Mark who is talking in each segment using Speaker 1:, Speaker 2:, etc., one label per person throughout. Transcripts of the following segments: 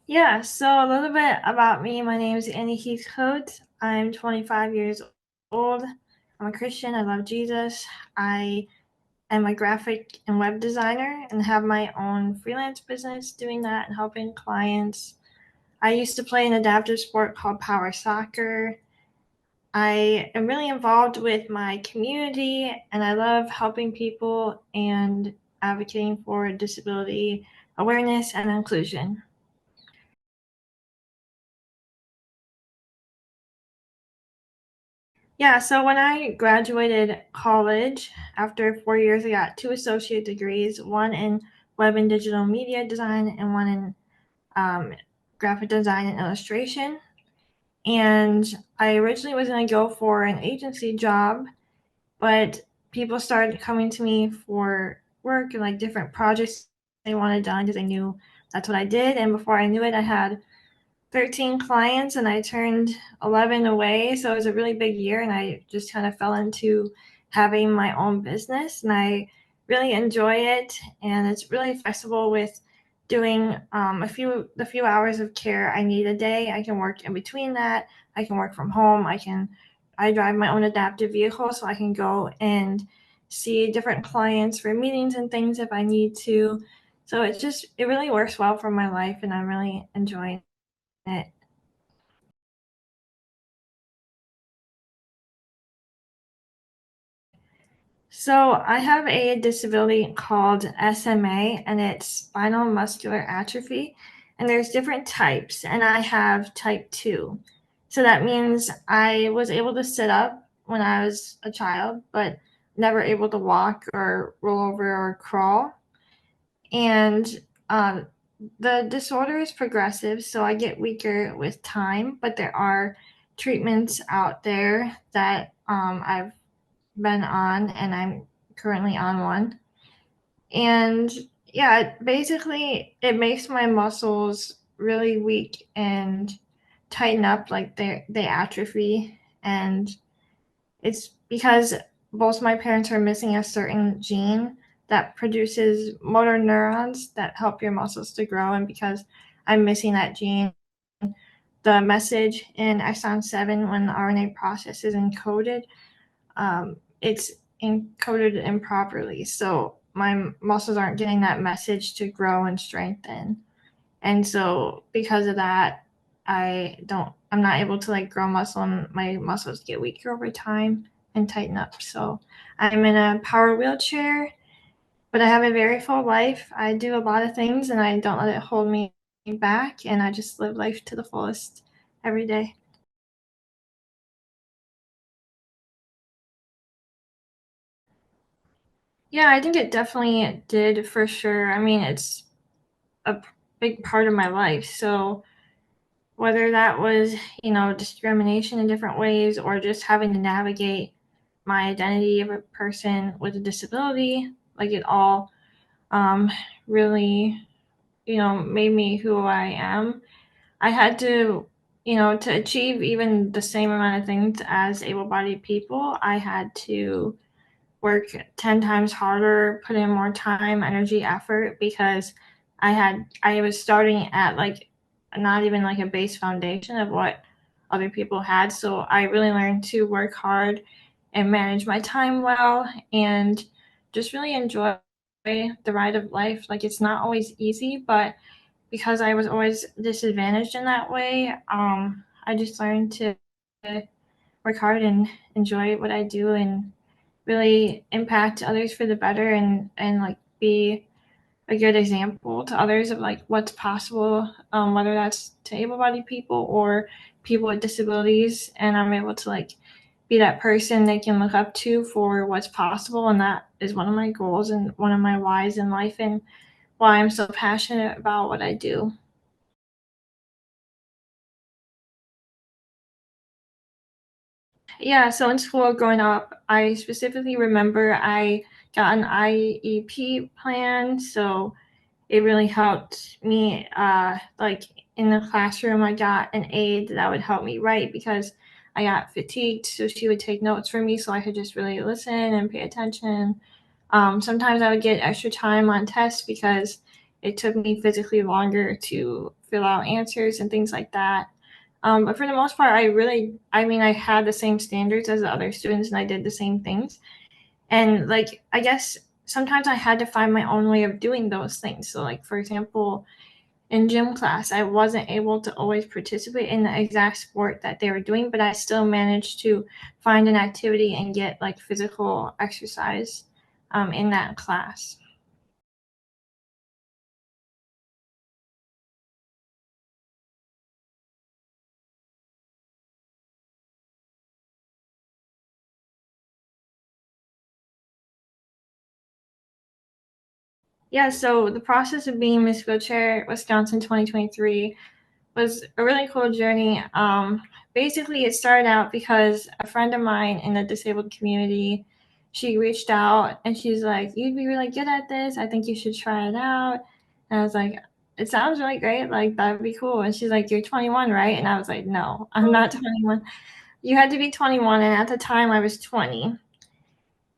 Speaker 1: Yeah, so a little bit about me. My name is Annie Heathcote. I'm 25 years old. I'm a Christian. I love Jesus. I am a graphic and web designer and have my own freelance business doing that and helping clients. I used to play an adaptive sport called power soccer. I am really involved with my community and I love helping people and advocating for disability awareness and inclusion. Yeah, so when I graduated college, after 4 years, I got two associate degrees, one in web and digital media design and one in um, graphic design and illustration. And I originally was going to go for an agency job, but people started coming to me for work and like different projects they wanted done because they knew that's what I did. And before I knew it, I had 13 clients and I turned 11 away. So it was a really big year and I just kind of fell into having my own business and I really enjoy it. And it's really flexible with doing the few hours of care I need a day. I can work in between that. I can work from home. I drive my own adaptive vehicle so I can go and see different clients for meetings and things if I need to. So it really works well for my life and I'm really enjoying it. So I have a disability called SMA, and it's spinal muscular atrophy. And there's different types, and I have type 2. So that means I was able to sit up when I was a child, but never able to walk or roll over or crawl. And um, the disorder is progressive, so I get weaker with time, but there are treatments out there that I've been on, and I'm currently on one. And yeah, basically, it makes my muscles really weak and tighten up, like they atrophy. And it's because both my parents are missing a certain gene that produces motor neurons that help your muscles to grow. And because I'm missing that gene, the message in exon 7 when the RNA process is encoded it's encoded improperly. So my muscles aren't getting that message to grow and strengthen. And so because of that, I'm not able to like grow muscle and my muscles get weaker over time and tighten up. So I'm in a power wheelchair, but I have a very full life. I do a lot of things and I don't let it hold me back. And I just live life to the fullest every day. Yeah, I think it definitely did for sure. I mean, it's a big part of my life. So whether that was, discrimination in different ways or just having to navigate my identity of a person with a disability, like it all um, really, made me who I am. I had to, to achieve even the same amount of things as able bodied people, I had to work 10 times harder, put in more time, energy, effort because I was starting at like not even like a base foundation of what other people had. So I really learned to work hard and manage my time well and just really enjoy the ride of life. Like it's not always easy, but because I was always disadvantaged in that way, I just learned to work hard and enjoy what I do and really impact others for the better and like be a good example to others of like what's possible, whether that's to able-bodied people or people with disabilities, and I'm able to like be that person they can look up to for what's possible, and that is one of my goals and one of my whys in life and why I'm so passionate about what I do. Yeah, so in school growing up, I specifically remember I got an IEP plan, so it really helped me. Like in the classroom, I got an aide that would help me write because I got fatigued. So she would take notes for me so I could just really listen and pay attention. Sometimes I would get extra time on tests because it took me physically longer to fill out answers and things like that. But for the most part, I had the same standards as the other students and I did the same things. And like, I guess sometimes I had to find my own way of doing those things. So, like, for example, in gym class, I wasn't able to always participate in the exact sport that they were doing, but I still managed to find an activity and get like physical exercise in that class. Yeah, so the process of being Miss Wheelchair Wisconsin 2023 was a really cool journey. Basically, it started out because a friend of mine in the disabled community, she reached out and she's like, "You'd be really good at this. I think you should try it out." And I was like, "It sounds really great. Like that'd be cool." And she's like, "You're 21, right?" And I was like, "No, I'm not 21. You had to be 21." And at the time, I was 20.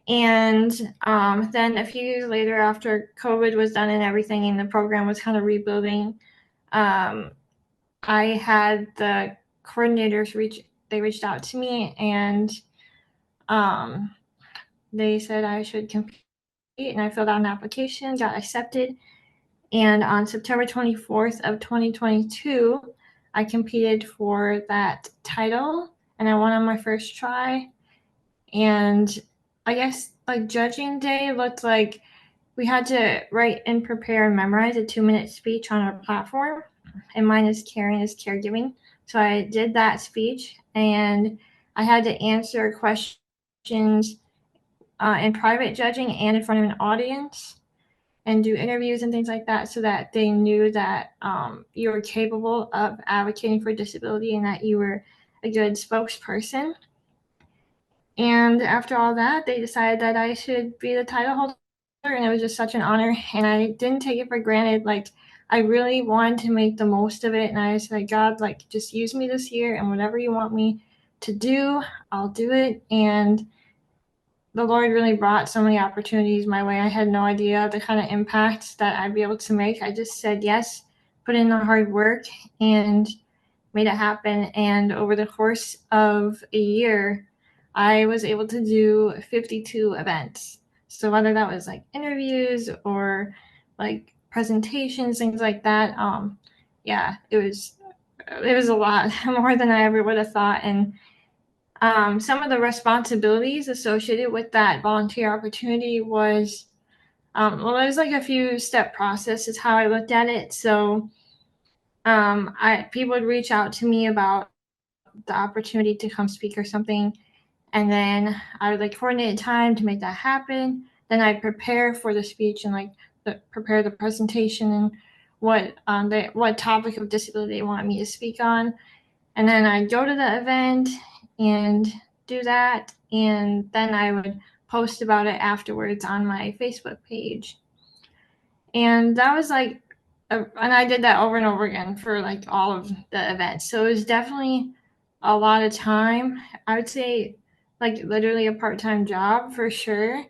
Speaker 1: And then a few years later, after COVID was done and everything, and the program was kind of rebuilding, um, I had the coordinators reached out to me and um, they said I should compete, and I filled out an application, got accepted, and on September 24th of 2022, I competed for that title and I won on my first try. And I guess like judging day looked like we had to write and prepare and memorize a 2-minute speech on our platform. And mine is caring is caregiving. So I did that speech and I had to answer questions in private judging and in front of an audience and do interviews and things like that so that they knew that you were capable of advocating for disability and that you were a good spokesperson. And after all that, they decided that I should be the title holder, and it was just such an honor. And I didn't take it for granted. Like, I really wanted to make the most of it. And I said, God, like, just use me this year, and whatever you want me to do, I'll do it. And the Lord really brought so many opportunities my way. I had no idea the kind of impact that I'd be able to make. I just said yes, put in the hard work, and made it happen. And over the course of a year, I was able to do 52 events. So whether that was like interviews or like presentations, things like that, yeah, it was a lot more than I ever would have thought. And some of the responsibilities associated with that volunteer opportunity was, well, it was like a few step process is how I looked at it. So I people would reach out to me about the opportunity to come speak or something, and then I would like coordinate time to make that happen. Then I'd prepare for the speech and like prepare the presentation and what topic of disability they want me to speak on, and then I'd go to the event and do that, and then I would post about it afterwards on my Facebook page. And that was like, and I did that over and over again for like all of the events. So it was definitely a lot of time. I would say like literally a part-time job for sure,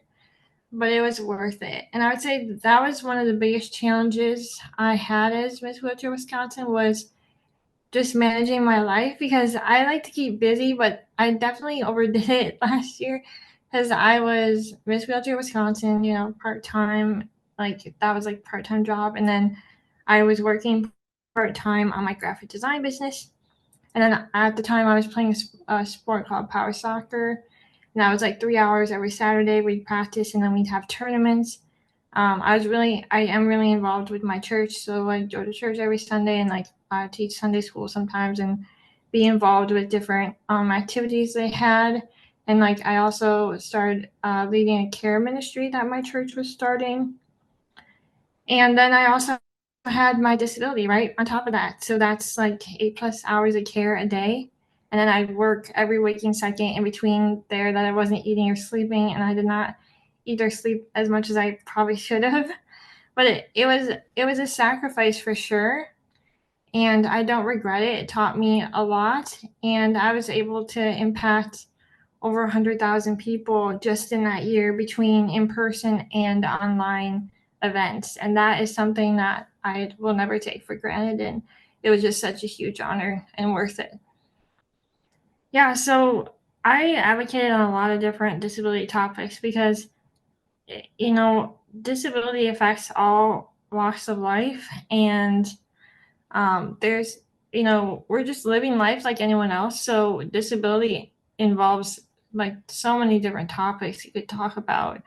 Speaker 1: but it was worth it. And I would say that was one of the biggest challenges I had as Miss Wheelchair Wisconsin was just managing my life because I like to keep busy, but I definitely overdid it last year because I was Miss Wheelchair Wisconsin, part time. Like that was like part time job, and then I was working part time on my graphic design business. And then at the time, I was playing a sport called power soccer, and that was like 3 hours every Saturday. We'd practice, and then we'd have tournaments. I am really involved with my church, so I go to church every Sunday and like teach Sunday school sometimes and be involved with different activities they had. And like I also started leading a care ministry that my church was starting. And then I also had my disability right on top of that. So that's like 8+ hours of care a day. And then I'd work every waking second in between there that I wasn't eating or sleeping. And I did not eat or sleep as much as I probably should have. But it was a sacrifice for sure. And I don't regret it. It taught me a lot. And I was able to impact over 100,000 people just in that year between in person and online events. And that is something that I will never take for granted. And it was just such a huge honor and worth it. Yeah, so I advocated on a lot of different disability topics because, disability affects all walks of life. And there's, we're just living life like anyone else. So disability involves like so many different topics you could talk about.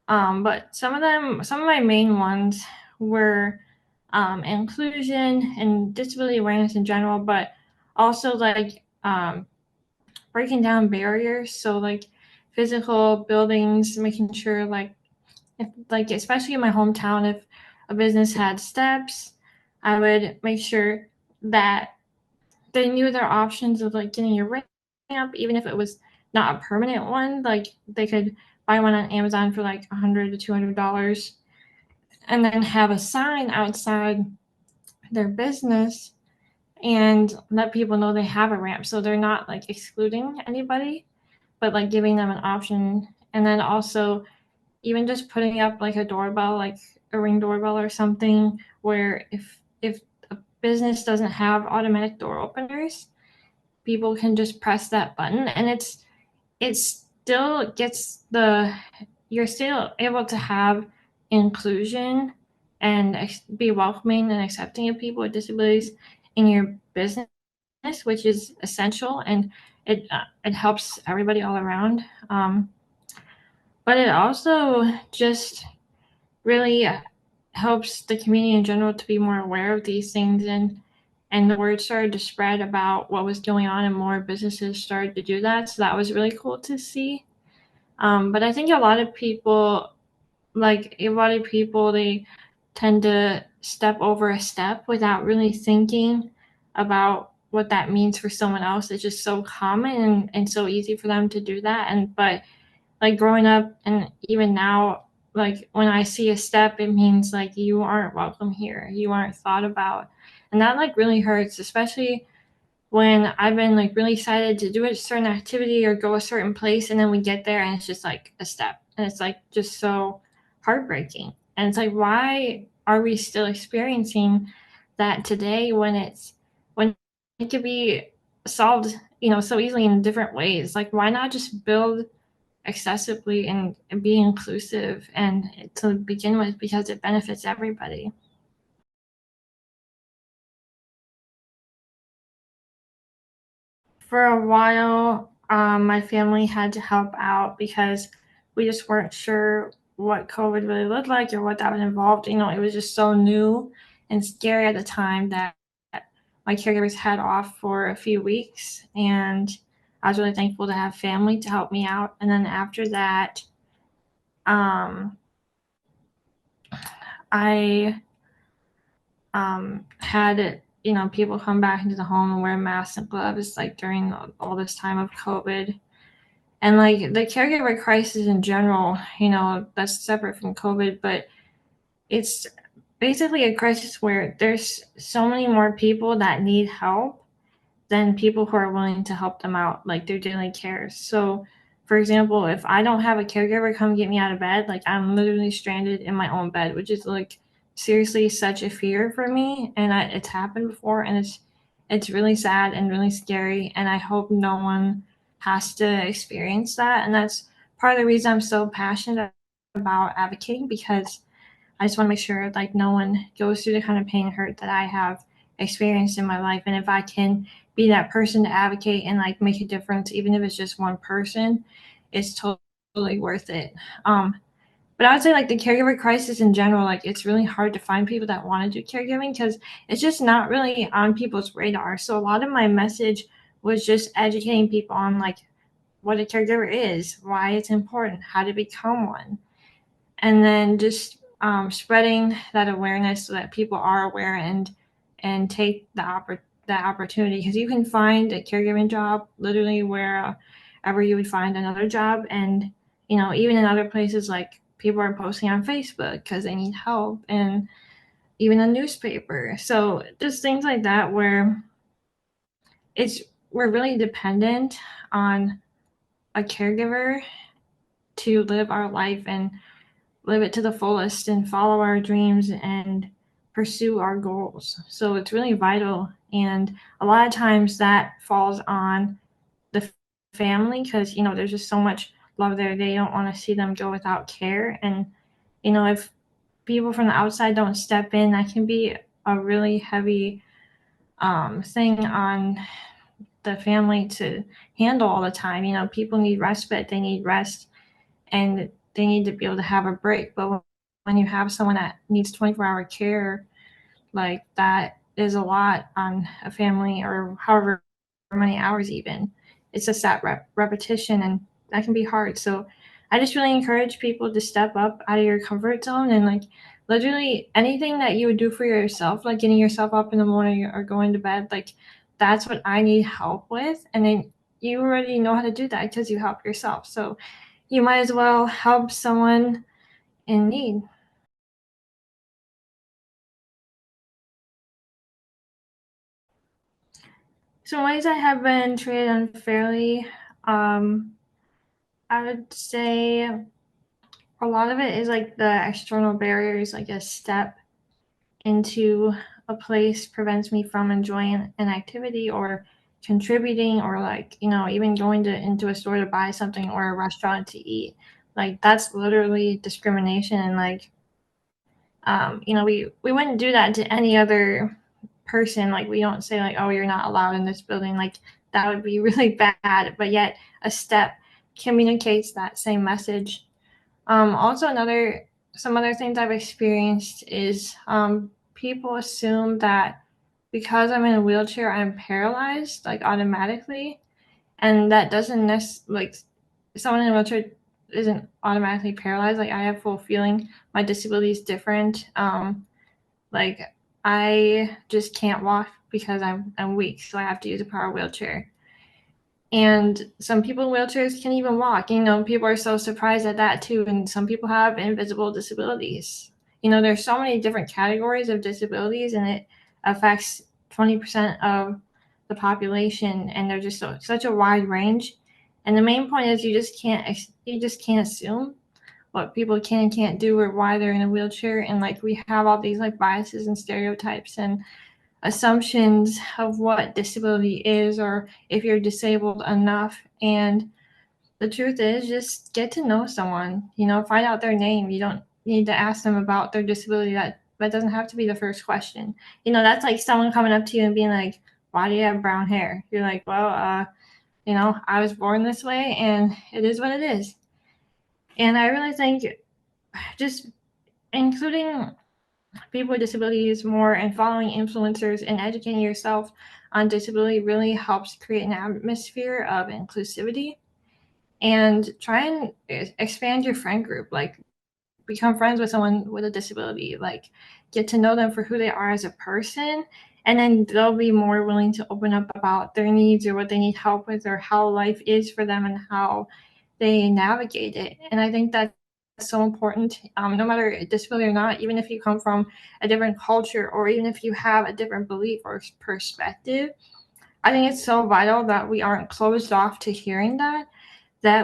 Speaker 1: But some of my main ones were inclusion and disability awareness in general, but also like breaking down barriers. So like physical buildings, making sure like if like especially in my hometown, if a business had steps, I would make sure that they knew their options of like getting a ramp, even if it was not a permanent one. Like they could buy one on Amazon for like $100 to $200, and then have a sign outside their business and let people know they have a ramp, so they're not like excluding anybody, but like giving them an option. And then also even just putting up like a doorbell, like a Ring doorbell or something, where if a business doesn't have automatic door openers, people can just press that button, and it still gets the you're still able to have inclusion and be welcoming and accepting of people with disabilities in your business, which is essential, and it helps everybody all around. But it also just really helps the community in general to be more aware of these things, and the word started to spread about what was going on, and more businesses started to do that. So that was really cool to see. But I think a lot of people, they tend to step over a step without really thinking about what that means for someone else. It's just so common and so easy for them to do that. And but like growing up and even now, like when I see a step, it means like you aren't welcome here, you aren't thought about. And that like really hurts, especially when I've been like really excited to do a certain activity or go a certain place, and then we get there and it's just like a step, and it's like just so heartbreaking. And it's like, why are we still experiencing that today when it could be solved, so easily in different ways? Like, why not just build accessibly and be inclusive and to begin with, because it benefits everybody. For a while, my family had to help out because we just weren't sure what COVID really looked like or what that would involve. It was just so new and scary at the time that my caregivers had off for a few weeks. And I was really thankful to have family to help me out. And then after that, um, I had people come back into the home and wear masks and gloves like during all this time of COVID. And like the caregiver crisis in general, that's separate from COVID, but it's basically a crisis where there's so many more people that need help than people who are willing to help them out, like their daily cares. So, for example, if I don't have a caregiver come get me out of bed, like I'm literally stranded in my own bed, which is like seriously such a fear for me. And it's happened before, and it's really sad and really scary. And I hope no one has to experience that. And that's part of the reason I'm so passionate about advocating, because I just want to make sure like no one goes through the kind of pain and hurt that I have experienced in my life. And if I can be that person to advocate and like make a difference, even if it's just one person, it's totally worth it. But I would say like the caregiver crisis in general, like it's really hard to find people that want to do caregiving because it's just not really on people's radar. So a lot of my message was just educating people on like what a caregiver is, why it's important, how to become one, and then just spreading that awareness so that people are aware and take that opportunity, because you can find a caregiving job literally wherever you would find another job. And even in other places, like people are posting on Facebook because they need help, and even a newspaper. So just things like that where it's we're really dependent on a caregiver to live our life. And live it to the fullest and follow our dreams and pursue our goals. So it's really vital. And a lot of times that falls on the family because, there's just so much love there. They don't want to see them go without care. And, if people from the outside don't step in, that can be a really heavy thing on the family to handle all the time. People need respite, they need rest, and they need to be able to have a break. But when you have someone that needs 24-hour care, like that is a lot on a family, or however many hours even. It's just that repetition, and that can be hard. So I just really encourage people to step up out of your comfort zone, and like literally anything that you would do for yourself, like getting yourself up in the morning or going to bed, like that's what I need help with. And then you already know how to do that because you help yourself. So you might as well help someone in need. So ways I have been treated unfairly, um, I would say a lot of it is like the external barriers, like a step into a place prevents me from enjoying an activity or contributing, or like, even going to into a store to buy something or a restaurant to eat. Like that's literally discrimination. And like, we wouldn't do that to any other person. Like we don't say like, oh, you're not allowed in this building. Like that would be really bad. But yet a step communicates that same message. Also, some other things I've experienced is people assume that because I'm in a wheelchair, I'm paralyzed like automatically, and that doesn't necessarily, like, someone in a wheelchair isn't automatically paralyzed. Like I have full feeling. My disability is different. Like I just can't walk because I'm weak, so I have to use a power wheelchair. And some people in wheelchairs can even walk. People are so surprised at that too. And some people have invisible disabilities. There's so many different categories of disabilities, and it affects 20% of the population. And they're just such a wide range. And the main point is you just can't assume what people can and can't do or why they're in a wheelchair. And like we have all these like biases and stereotypes and assumptions of what disability is, or if you're disabled enough. And the truth is, just get to know someone, find out their name. You don't need to ask them about their disability. That doesn't have to be the first question. That's like someone coming up to you and being like, why do you have brown hair? You're like, well, I was born this way and it is what it is. And I really think just including people with disabilities more and following influencers and educating yourself on disability really helps create an atmosphere of inclusivity. And try and expand your friend group, like become friends with someone with a disability, like get to know them for who they are as a person, and then they'll be more willing to open up about their needs or what they need help with or how life is for them and how they navigate it. And I think that's so important, no matter disability or not, even if you come from a different culture or even if you have a different belief or perspective. I think it's so vital that we aren't closed off to hearing that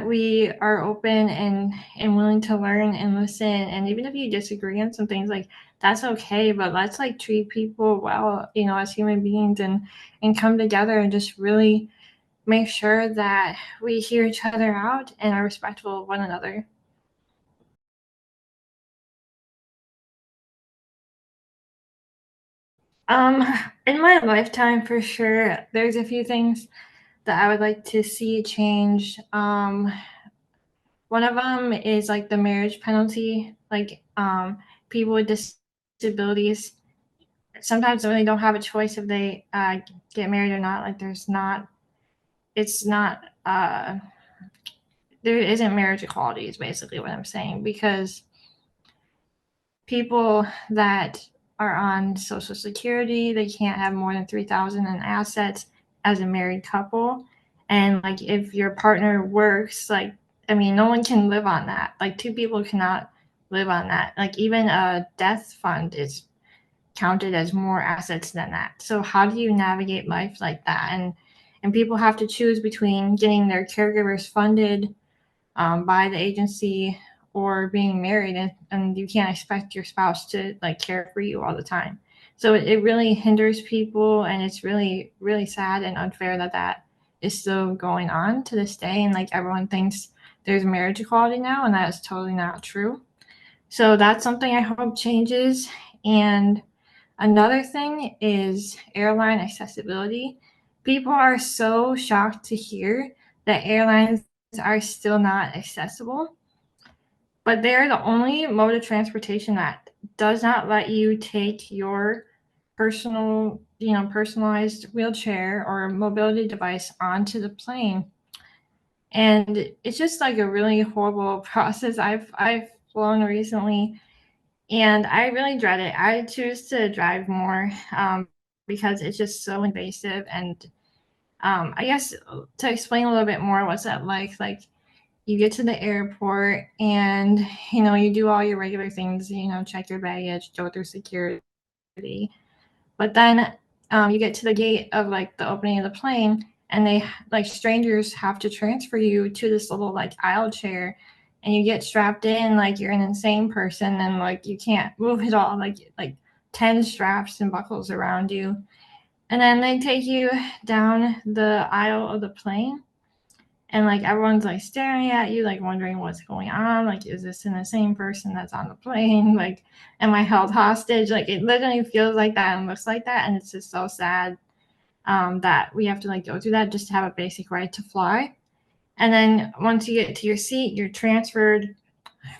Speaker 1: we are open and willing to learn and listen. And even if you disagree on some things, like that's okay, but let's like treat people well, as human beings, and come together and just really make sure that we hear each other out and are respectful of one another. um in my lifetime, for sure, there's a few things that I would like to see change. One of them is like the marriage penalty. Like people with disabilities sometimes really don't have a choice if they get married or not. Like it's not, there isn't marriage equality is basically what I'm saying, because people that are on Social Security, they can't have more than 3,000 in assets as a married couple. And like if your partner works, like, I mean, no one can live on that. Like two people cannot live on that. Like even a death fund is counted as more assets than that. So how do you navigate life like that? And people have to choose between getting their caregivers funded by the agency or being married, and you can't expect your spouse to like care for you all the time. So it really hinders people, and it's really, really sad and unfair that that is still going on to this day. And like everyone thinks there's marriage equality now, and that is totally not true. So that's something I hope changes. And another thing is airline accessibility. People are so shocked to hear that airlines are still not accessible, but they're the only mode of transportation that does not let you take your personalized wheelchair or mobility device onto the plane. And it's just like a really horrible process. I've flown recently, and I really dread it. I choose to drive more because it's just so invasive. And I guess to explain a little bit more, what's that like? Like you get to the airport, and you do all your regular things. Check your baggage, go through security. But then you get to the gate of like the opening of the plane, and they like strangers have to transfer you to this little like aisle chair, and you get strapped in like you're an insane person, and like you can't move at all, like 10 straps and buckles around you. And then they take you down the aisle of the plane, and like everyone's like staring at you, like wondering what's going on. Like, is this an insane person that's on the plane? Like, am I held hostage? Like, it literally feels like that and looks like that, and it's just so sad that we have to like go through that just to have a basic right to fly. And then once you get to your seat, you're transferred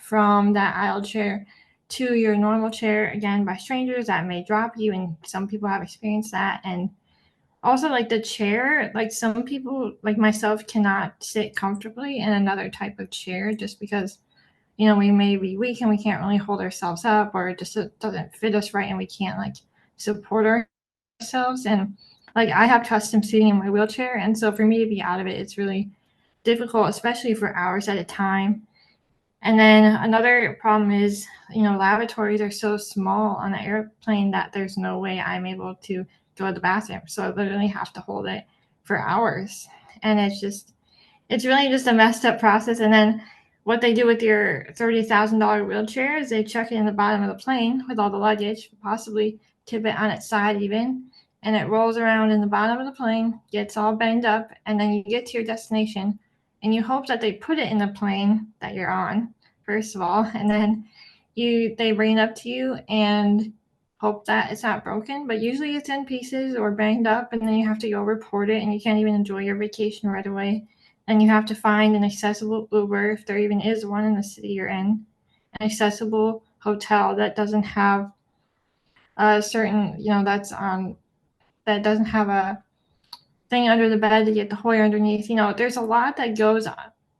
Speaker 1: from that aisle chair to your normal chair again by strangers that may drop you, and some people have experienced that. And also, like the chair, like some people, like myself, cannot sit comfortably in another type of chair just because, we may be weak and we can't really hold ourselves up, or it just doesn't fit us right and we can't like support ourselves. And like I have custom seating in my wheelchair. And so for me to be out of it, it's really difficult, especially for hours at a time. And then another problem is, lavatories are so small on the airplane that there's no way I'm able to go to the bathroom. So I literally have to hold it for hours. And it's really just a messed up process. And then what they do with your $30,000 wheelchair is they chuck it in the bottom of the plane with all the luggage, possibly tip it on its side even, and it rolls around in the bottom of the plane, gets all banged up, and then you get to your destination, and you hope that they put it in the plane that you're on, first of all, and then they bring it up to you and hope that it's not broken, but usually it's in pieces or banged up, and then you have to go report it, and you can't even enjoy your vacation right away. And you have to find an accessible Uber, if there even is one in the city you're in, an accessible hotel that doesn't have a certain, that doesn't have a thing under the bed to get the Hoyer underneath. There's a lot that goes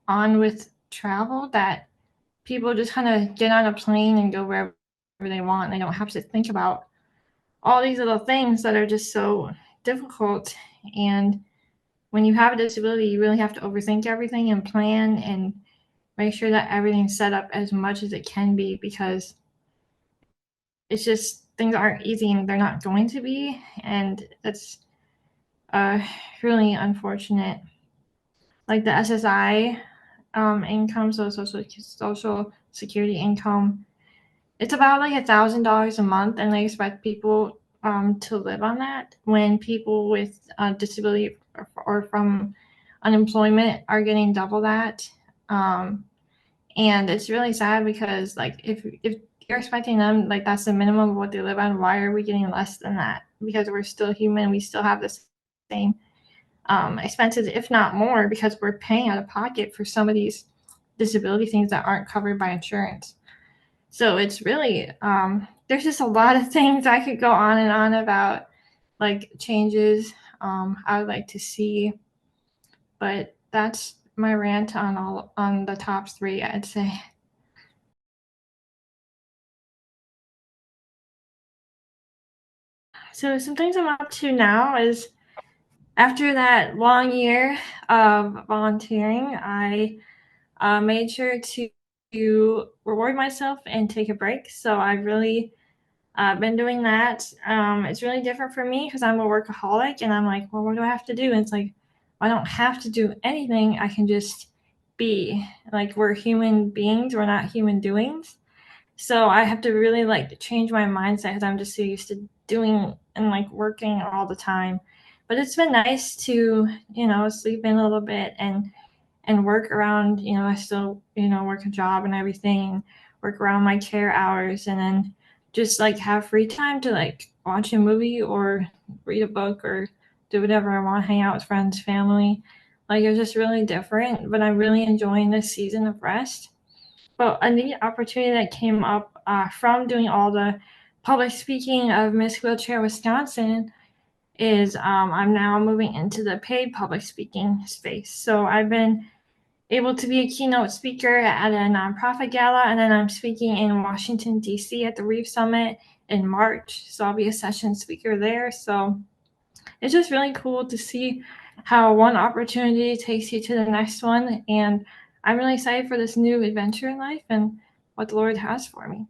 Speaker 1: on with travel that people just kind of get on a plane and go wherever they want. They don't have to think about all these little things that are just so difficult. And when you have a disability, you really have to overthink everything and plan and make sure that everything's set up as much as it can be, because it's just things aren't easy and they're not going to be. And that's really unfortunate. Like the SSI income, so social security income, it's about like $1,000 a month, and they expect people to live on that when people with disability or from unemployment are getting double that. And it's really sad because like if you're expecting them, like that's the minimum of what they live on, why are we getting less than that? Because we're still human, we still have the same expenses, if not more, because we're paying out of pocket for some of these disability things that aren't covered by insurance. So it's really there's just a lot of things I could go on and on about, like changes I would like to see, but that's my rant on the top three, I'd say. So some things I'm up to now is, after that long year of volunteering, I made sure to reward myself and take a break. So I've really been doing that. It's really different for me because I'm a workaholic, and I'm like, well, what do I have to do? And it's like, I don't have to do anything. I can just be. Like, we're human beings, we're not human doings. So I have to really like change my mindset because I'm just so used to doing and like working all the time. But it's been nice to, sleep in a little bit and work around, I still, work a job and everything, work around my care hours, and then just like have free time to like watch a movie or read a book or do whatever I want, hang out with friends, family. Like, it's just really different, but I'm really enjoying this season of rest. But a neat opportunity that came up from doing all the public speaking of Miss Wheelchair Wisconsin is I'm now moving into the paid public speaking space. So I've been able to be a keynote speaker at a nonprofit gala, and then I'm speaking in Washington, D.C. at the Reef Summit in March. So I'll be a session speaker there. So it's just really cool to see how one opportunity takes you to the next one. And I'm really excited for this new adventure in life and what the Lord has for me.